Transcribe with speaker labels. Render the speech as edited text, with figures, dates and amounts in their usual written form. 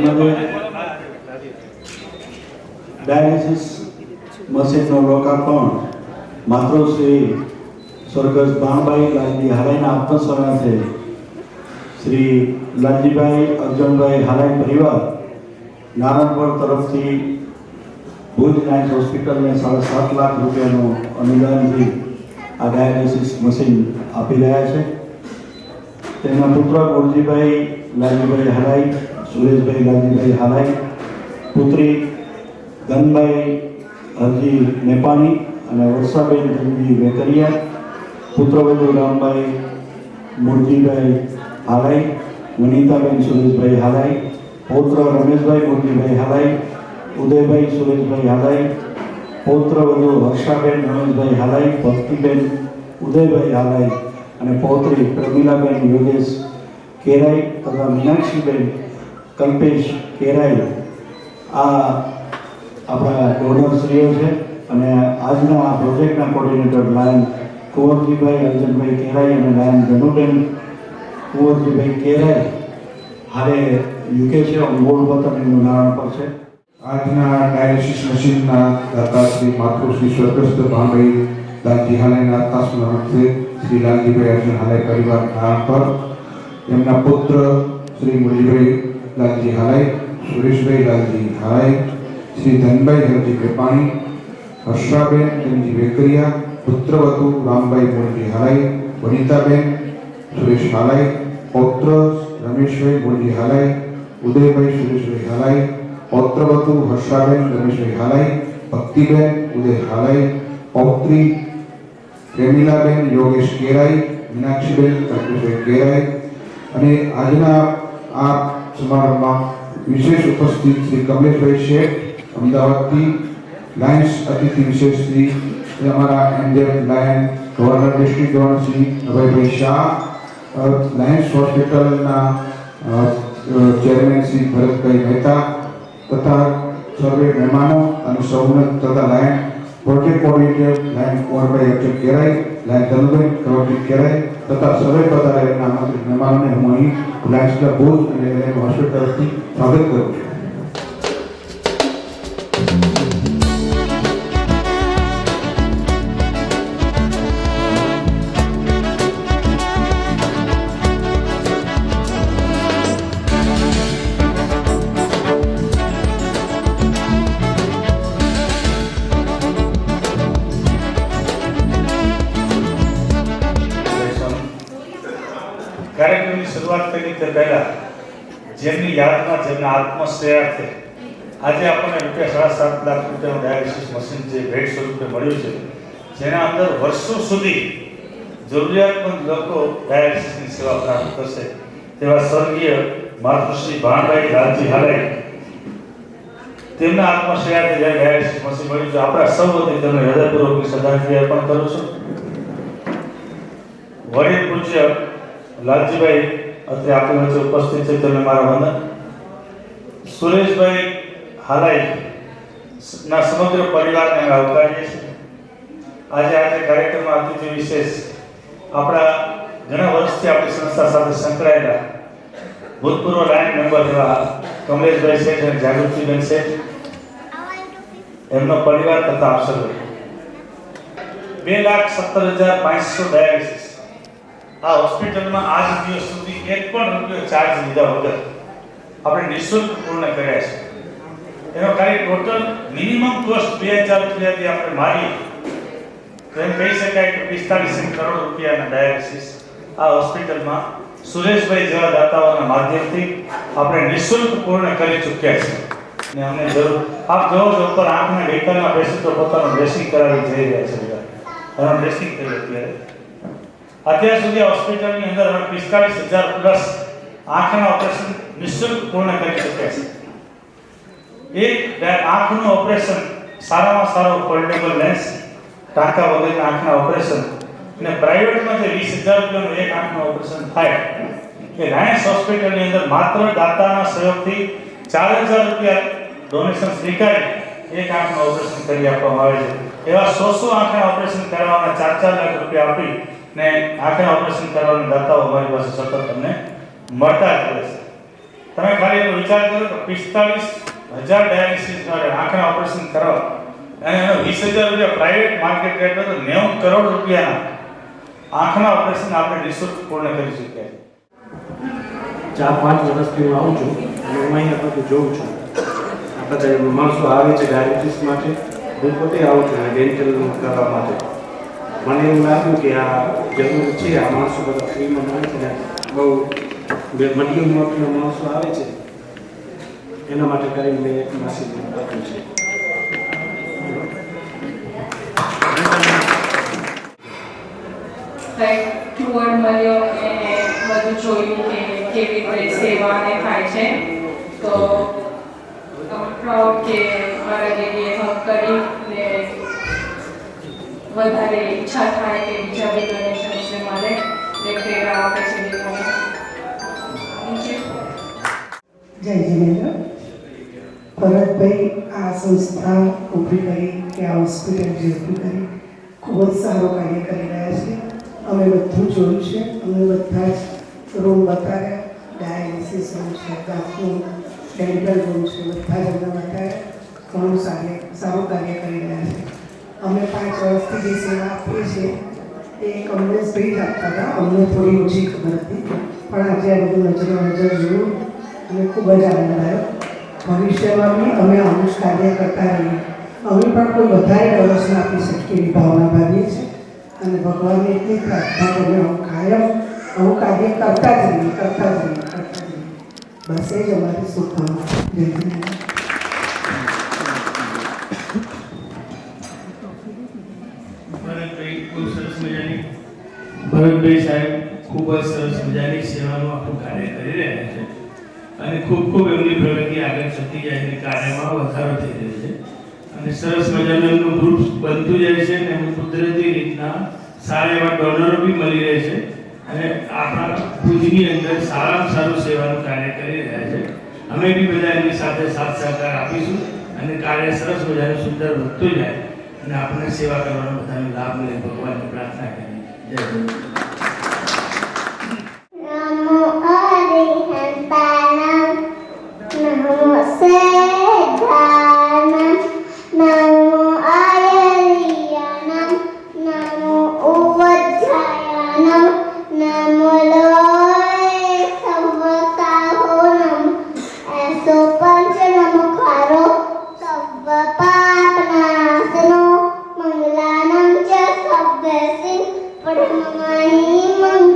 Speaker 1: નર્મદે dialysis મશીનનું લોકાર્પણ માતૃશ્રી સ્વર્ગસ્થ ભાણભાઈ લાલજી હાલાઈના આત્મસ્મરણાર્થે શ્રી લાલજીભાઈ અર્જુનભાઈ હાલાઈ પરિવાર નારણપુર તરફથી ભુજ લાયન્સ હોસ્પિટલને 7.5 લાખ રૂપિયાનું અનુદાનથી આ ડાયાલિસિસ મશીન આપી રહ્યા છે. તેમના પુત્ર ગુરજીભાઈ લાલજીભાઈ હાલાઈ, સુરેશભાઈ લાલજીભાઈ હાલાઈ, પુત્રી ધનભાઈ હરજી નેપાણી અને વર્ષાબેન ધનજી વેકરિયા, પુત્રવધુ રામભાઈ મુરજીભાઈ હાલાઈ, વનિતાબેન સુરેશભાઈ હાલાઈ, પૌત્ર રમેશભાઈ મુરજીભાઈ હાલાઈ, ઉદયભાઈ સુરેશભાઈ હાલાઈ, પૌત્રવધુ હર્ષાબેન રમેશભાઈ હાલાઈ, ભક્તિબેન ઉદયભાઈ હાલાઈ અને પૌત્રી પ્રમીલાબેન યોગેશ કેરાઈ તથા મીનાક્ષીબેન કલ્પેશ કેરાઈ આ આપણા ડોનરશ્રીઓ છે. અને આજના આ પ્રોજેક્ટના કોર્ડિનેટર લાયન કુંવરજીભાઈ અર્જનભાઈ કેરાઈ અને લાયન ધનુબેન કુંવરજીભાઈ કેરાઈ હારે યુકે છે. મૂળ વતન એમનું નારણપુર છે.
Speaker 2: આજના ડાયાલિસિસ મશીનના દાતા શ્રી માતૃશ્રી સ્વર્ગસ્થ ભાણભાઈ લાલજી હાલાઈના આત્મસ્મરણાર્થે શ્રી લાલજીભાઈ અર્જુન હાલાઈ પરિવાર નારણપુર, એમના પુત્ર શ્રી મુરલીભાઈ લાલજી હાલાઈ, સુરેશભાઈ લાલજી હાલાઈ, શ્રી ધનભાઈ હરજી નેપાણી, હર્ષાબેન ધનજી વેકરિયા, પુત્રવધુ રામભાઈ મુરજી હાલાઈ, વનિતાબેન સુરેશ હાલાઈ, પૌત્ર રમેશભાઈ મુરજી હાલાઈ, ઉદયભાઈ સુરેશભાઈ હાલાઈ, પૌત્રવધુ હર્ષાબેન રમેશભાઈ હાલાઈ, ભક્તિબેન ઉદય હાલાઈ, પૌત્રી પ્રેમીલાબેન યોગેશ કેરાઈ, મીનાક્ષીબેન કલ્પેશભાઈ કેરાઈ. અને આજના આ સમારંભમાં વિશેષ ઉપસ્થિત શ્રી કમલેશભાઈ શેઠ અમદાવાદથી, લાયન્સ અતિથિ વિશેષ શ્રી અમારા angel lion governor district governor Shri Abhaybhai Shah, lions હોસ્પિટલના ચેરમેન શ્રી ભરતભાઈ મહેતા તથા સર્વે મહેમાનો અને સૌને તથા lion project coordinator lion Kunvarbhai Arjun Kerai, lion Dhanubhai Kavarji Kerai તથા સર્વે પધારેલા આમંત્રિત મહેમાનોને હું અહીં લાયન્સ ક્લબ ભુજ અને લાયન હોસ્પિટલ તરફથી સ્વાગત કરું છું.
Speaker 3: કાર્યક્રમની શરૂઆત કરી તે પહેલા જેમની યાદમાં જેમના આત્મશ્રેયાર્થે આજે આપણને ₹7.5 લાખ રૂપિયાનું ડાયાલિસિસ મશીન જે ભેટ સ્વરૂપે મળ્યું છે, જેના અંદર વર્ષો સુધી જરૂરિયાતમંદ લોકો ડાયાલિસિસની સેવા પ્રાપ્ત કરશે તેવા સ્વર્ગીય માતૃશ્રી ભાણભાઈ લાલજી હાલાઈ તેમના આત્મશ્રેયાર્થે જે ડાયાલિસિસ મશીન મળ્યું છે, આપણા સૌ વતી તેમને હૃદયપૂર્વકની શ્રદ્ધાંજલિ અર્પણ કરું છું. વડીલ પૂજ્ય લાલજીભાઈ અત્રે આપણી વચ્ચે ઉપસ્થિત છે, તેમને મારા વંદન. સુરેશભાઈ હાલાઈ ના સમગ્ર પરિવારને આવકારીએ છીએ. આજે કાર્યક્રમમાં અતિથિ વિશેષ આપણા ઘણા વર્ષથી આપણી સંસ્થા સાથે સંકળાયેલા ભૂતપૂર્વ લાયન મેમ્બર એવા કમલેશભાઈ શેઠ અને જાગૃતિબેન શેઠ, એમનો પરિવાર તથા આપ સર્વે 2,17,500 ડાયાલિસિસ આ હોસ્પિટલમાં આજ દિવસ સુધી એક પણ રૂપિયો ચાર્જ લીધા વગર આપણે નિઃશુલ્ક પૂર્ણ કર્યા છે. એનો ખાલી ટોટલ મિનિમમ કોસ્ટ 2,000 રૂપિયાથી આપણે મારી તો એમ કહી શકાય કે 45 કરોડ રૂપિયાના ડાયાલિસિસ આ હોસ્પિટલમાં સુરેશભાઈ જેવા દાતાઓના માધ્યમથી આપણે નિઃશુલ્ક પૂર્ણ કરી ચૂક્યા છે. ને અમને જરૂર આપ જોવો છો ઉપર આંખના ડેકલના પેશન્ટો પોતાનું ડ્રેસિંગ કરાવી જઈ રહ્યા છે. એનો ડ્રેસિંગ થઈ અત્યારે અત્યાર સુધી હોસ્પિટલની અંદર 45,000 પ્લસ આંખના ઓપરેશન નિઃશુલ્ક પૂર્ણ કરી ચૂક્યા છે. એક આંખનું ઓપરેશન સારામાં સારો ફોલ્ડેબલ લેન્સ ટાંકા વગરના આંખના ઓપરેશન અને પ્રાઇવેટમાં જે 20,000 રૂપિયાનું એક આંખનું ઓપરેશન થાય એ લાયન્સ હોસ્પિટલની અંદર માત્ર દાતાના સહયોગથી 4,000 રૂપિયા ડોનેશન સ્વીકારી એક આંખનું ઓપરેશન કરી આપવામાં આવે છે. એવા 100 આંખના ઓપરેશન કરવાના 4-4 લાખ રૂપિયા આપી ને આંખના ઓપરેશન કરવાના દાતાઓ અમારી પાસે સતત અમને મળતા જ રહે છે. તમે ખાલી એનો વિચાર કરો તો 45,000 ડાયાલિસિસ દ્વારા આંખના ઓપરેશન કરવા અને એનો 20,000 રૂપિયા પ્રાઇવેટ માર્કેટ રેટ હતો 90 કરોડ રૂપિયાના આંખના ઓપરેશન આપણે નિઃશુલ્ક પૂર્ણ કરી ચૂક્યા છે.
Speaker 4: 4-5 વર્ષથી હું આવું છું અને હું અહીંયા બધું જોઉં છું. આ બધા માણસો આવે છે ડાયાલિસિસ માટે, હું પોતે આવું છું ડેન્ટલ કરવા માટે. મને એવું લાગ્યું કે આ જરૂર છે, આ માણસો બધા ફ્રીમાં મળે છે ને બહુ મધ્યમ ઉંમરના માણસો આવે છે એના માટે કરીને મેં એક માસિક આપ્યું છે.
Speaker 5: ટુવર્ડ મળ્યો અને બધું જોયું કે કેવી રીતે સેવાને થાય છે. તો પ્રાઉડ કે મારા દીદીએ હેલ્પ કરી ને વધારે ઈચ્છા થાય કે બીજા બી ડોનેશન્સને મળે એટલે પ્રેરણા આપે છે દીકરાને.
Speaker 6: જય જીનેન્દ્ર. ભરતભાઈ આ સંસ્થા ઊભી કરી કે આ હોસ્પિટલ જે ઊભી કરી ખૂબ જ સારું કાર્ય કરી રહ્યા છે. અમે બધું જોયું છે, અમે બધા જ રૂમ બતાવ્યા, ડાયાલિસિસ રૂમ છે, દાંતનું ડેન્ટલ રૂમ છે, બધા જ અમને બતાવ્યા. ઘણું સારું કાર્ય કરી રહ્યા છે. અમે 5 વર્ષથી જે સેવા આપીએ છીએ એ કમલેશભાઈ જ આપતા હતા, અમને થોડી ઓછી ખબર હતી, પણ આજે આ બધું નજર જોયું અને ખૂબ જ આનંદ આવ્યો. ભવિષ્યમાં બી અમે આવું જ કાર્ય કરતા રહીએ. અમે પણ કોઈ વધારે ડોનેશન આપી શકીએ એવી ભાવના ભાવીએ છીએ અને ભગવાનને એટલી પ્રાર્થના કે અમે કાયમ આવું કાર્ય કરતા જ રહીએ. બસ એ જ અમારી શુભકામના. જય હિન્દ.
Speaker 7: ભરતભાઈ સાહેબ ખૂબ જ સરસ મજાની સેવાનું આપણું કાર્ય કરી રહ્યા છે અને ખૂબ એમની પ્રગતિ આગળ થતી જાય છે, કાર્યમાં વધારો થઈ રહ્યો છે અને સરસ મજાનું એમનું ગ્રુપ બનતું જાય છે અને એમને કુદરતી રીતના સારા એવા ડોનરો બી મળી રહે છે અને આપણા ભુજની અંદર સારામાં સારું સેવાનું કાર્ય કરી રહ્યા છે. અમે બી બધા એમની સાથે સાથ સહકાર આપીશું અને કાર્ય સરસ મજાનું સુંદર વધતું જાય અને આપણને સેવા કરવાનો બધાનો લાભ મળે, ભગવાનની પ્રાર્થના કરીએ. જય Hind.
Speaker 8: Namo Arihantanam, Namo Sedhanam, Namo Ayariyanam, Namo Uvajjayanam, Namo Loe Savvatahonam, Eso Panchanamukharo, Sabba Papanasano, Manglanam Cha Sabdasin, Padmani Mang